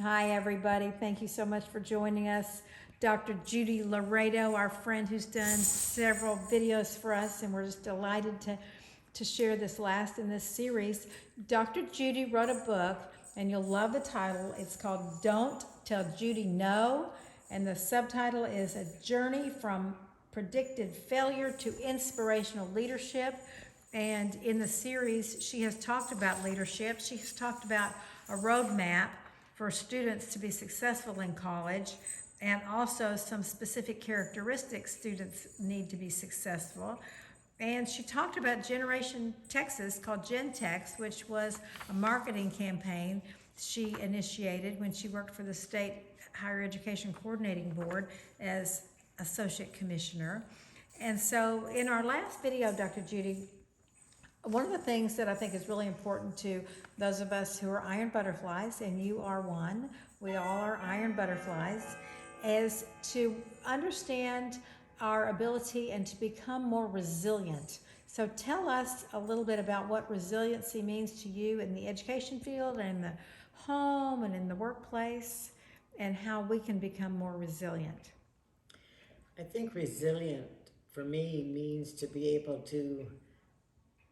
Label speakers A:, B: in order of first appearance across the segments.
A: Hi, everybody. Thank you so much for joining us. Dr. Judy Loredo, our friend who's done several videos for us, and we're just delighted to share this last in this series. Dr. Judy wrote a book, and you'll love the title. It's called Don't Tell Judy No, and the subtitle is A Journey from Predicted Failure to Inspirational Leadership. And in the series, she has talked about leadership. She's talked about a roadmap for students to be successful in college, and also some specific characteristics students need to be successful. And she talked about Generation Texas, called Gentex, which was a marketing campaign she initiated when she worked for the State Higher Education Coordinating Board as Associate Commissioner. And so in our last video, Dr. Judy, one of the things that I think is really important to those of us who are iron butterflies, and you are one, we all are iron butterflies, is to understand our ability and to become more resilient. So tell us a little bit about what resiliency means to you in the education field and in the home and in the workplace, and how we can become more resilient.
B: I think resilient for me means to be able to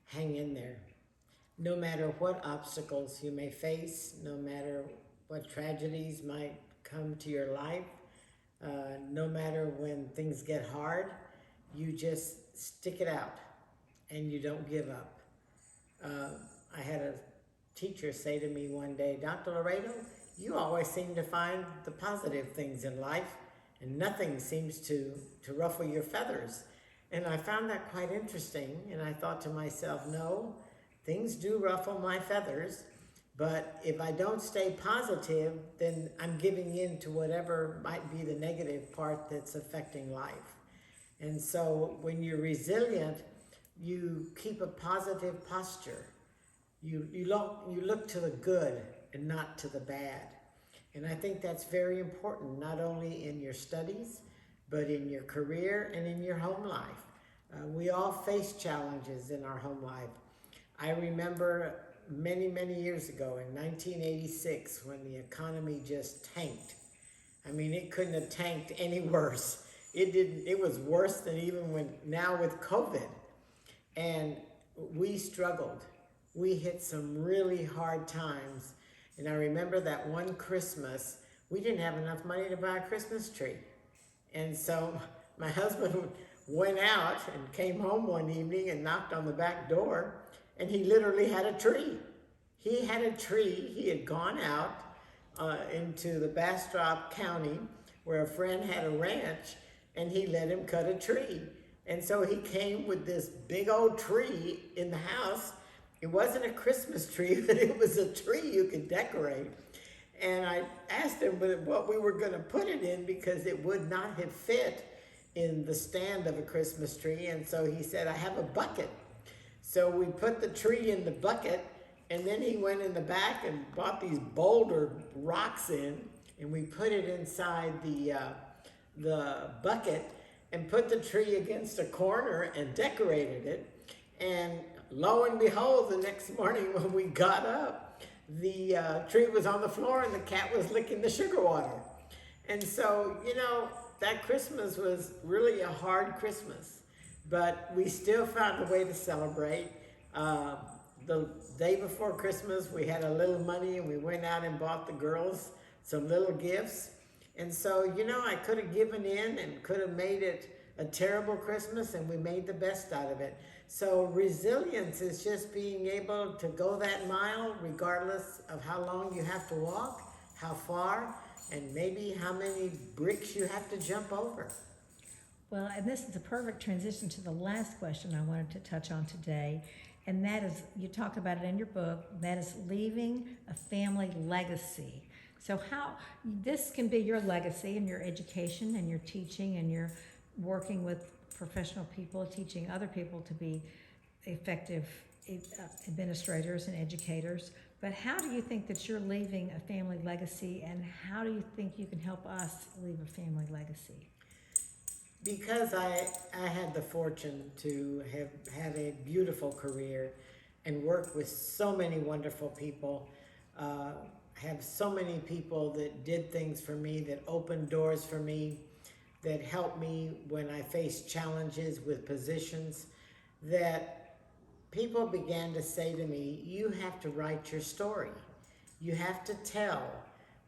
B: hang in there. No matter what obstacles you may face, no matter what tragedies might come to your life, no matter when things get hard, you just stick it out and you don't give up. I had a teacher say to me one day, Dr. Loredo, you always seem to find the positive things in life and nothing seems to ruffle your feathers. And I found that quite interesting, and I thought to myself, no, things do ruffle my feathers, but if I don't stay positive, then I'm giving in to whatever might be the negative part that's affecting life. And so when you're resilient, you keep a positive posture. You look to the good and not to the bad. And I think that's very important, not only in your studies, but in your career and in your home life. We all face challenges in our home life. I remember many, many years ago in 1986 when the economy just tanked. I mean, it couldn't have tanked any worse. It was worse than even now with COVID. And we struggled. We hit some really hard times. And I remember that one Christmas, we didn't have enough money to buy a Christmas tree. And so my husband went out and came home one evening and knocked on the back door, and he literally had a tree. He had a tree. He had gone out into the Bastrop County where a friend had a ranch, and he let him cut a tree. And so he came with this big old tree in the house. It wasn't a Christmas tree, but it was a tree you could decorate. And I asked him what we were going to put it in because it would not have fit in the stand of a Christmas tree. And so he said, I have a bucket. So we put the tree in the bucket, and then he went in the back and bought these boulder rocks in, and we put it inside the bucket and put the tree against a corner and decorated it. And lo and behold, the next morning when we got up, the tree was on the floor and the cat was licking the sugar water. And so, you know, that Christmas was really a hard Christmas, but we still found a way to celebrate. The day before Christmas, we had a little money and we went out and bought the girls some little gifts. And so, you know, I could have given in and could have made it a terrible Christmas, and we made the best out of it. So resilience is just being able to go that mile regardless of how long you have to walk, how far, and maybe how many bricks you have to jump over.
A: Well, and this is a perfect transition to the last question I wanted to touch on today, and that is, you talk about it in your book, that is leaving a family legacy. So how, this can be your legacy in your education and your teaching and your working with professional people, teaching other people to be effective administrators and educators. But how do you think that you're leaving a family legacy, and how do you think you can help us leave a family legacy?
B: Because I had the fortune to have had a beautiful career and work with so many wonderful people, have so many people that did things for me, that opened doors for me, that helped me when I faced challenges with positions, that people began to say to me, you have to write your story. You have to tell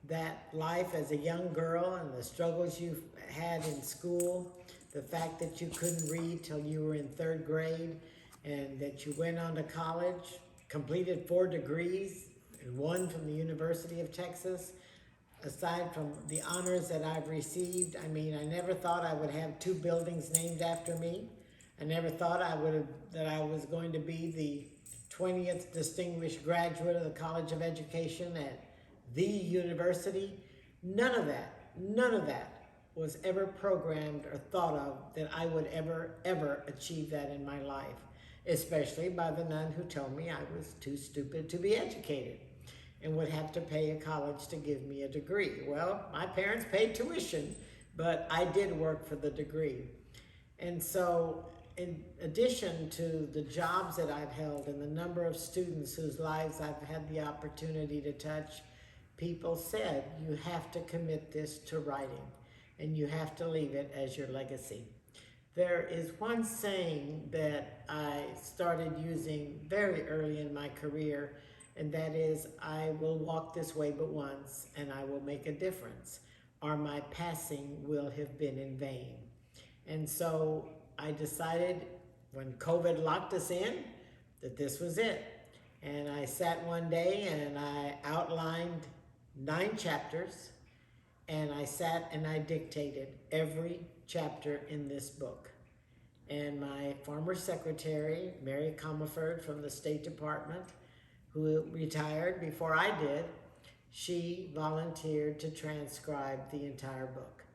B: that life as a young girl and the struggles you've had in school, the fact that you couldn't read till you were in 3rd grade, and that you went on to college, completed 4 degrees, and 1 from the University of Texas. Aside from the honors that I've received, I mean, I never thought I would have 2 buildings named after me. I never thought that I was going to be the 20th distinguished graduate of the College of Education at the university. None of that was ever programmed or thought of that I would ever achieve that in my life, especially by the nun who told me I was too stupid to be educated and would have to pay a college to give me a degree. Well, my parents paid tuition, but I did work for the degree. And so, in addition to the jobs that I've held and the number of students whose lives I've had the opportunity to touch, people said, you have to commit this to writing, and you have to leave it as your legacy. There is one saying that I started using very early in my career, and that is, I will walk this way but once, and I will make a difference, or my passing will have been in vain. And so I decided when COVID locked us in that this was it. And I sat one day and I outlined 9 chapters, and I sat and I dictated every chapter in this book. And my former secretary, Mary Comerford from the State Department, who retired before I did, she volunteered to transcribe the entire book.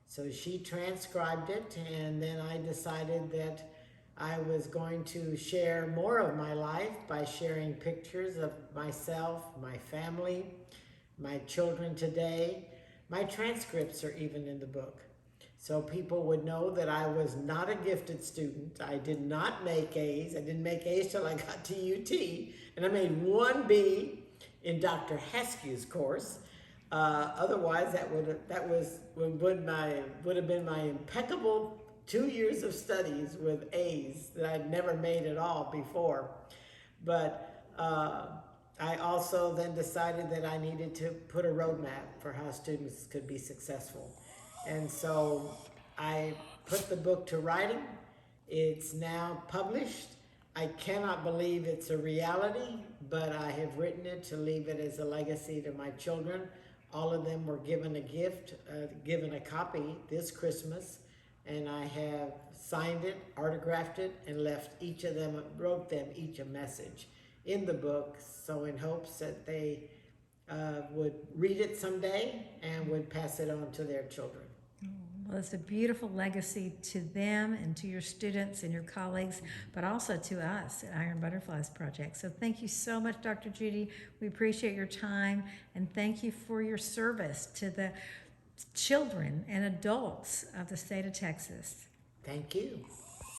B: So she transcribed it, and then I decided that I was going to share more of my life by sharing pictures of myself, my family, my children today. My transcripts are even in the book. So people would know that I was not a gifted student. I did not make A's. I didn't make A's till I got to UT, and I made 1 B in Dr. Heskew's course. Otherwise, that would have been my impeccable 2 years of studies with A's that I'd never made at all before. But I also then decided that I needed to put a roadmap for how students could be successful. And so I put the book to writing. It's now published. I cannot believe it's a reality, but I have written it to leave it as a legacy to my children. All of them were given a gift, given a copy this Christmas, and I have signed it, autographed it, and wrote them each a message in the book, so in hopes that they would read it someday and would pass it on to their children.
A: Well, it's a beautiful legacy to them and to your students and your colleagues, but also to us at Iron Butterflies Project. So thank you so much, Dr. Judy. We appreciate your time, and thank you for your service to the children and adults of the state of Texas.
B: Thank you.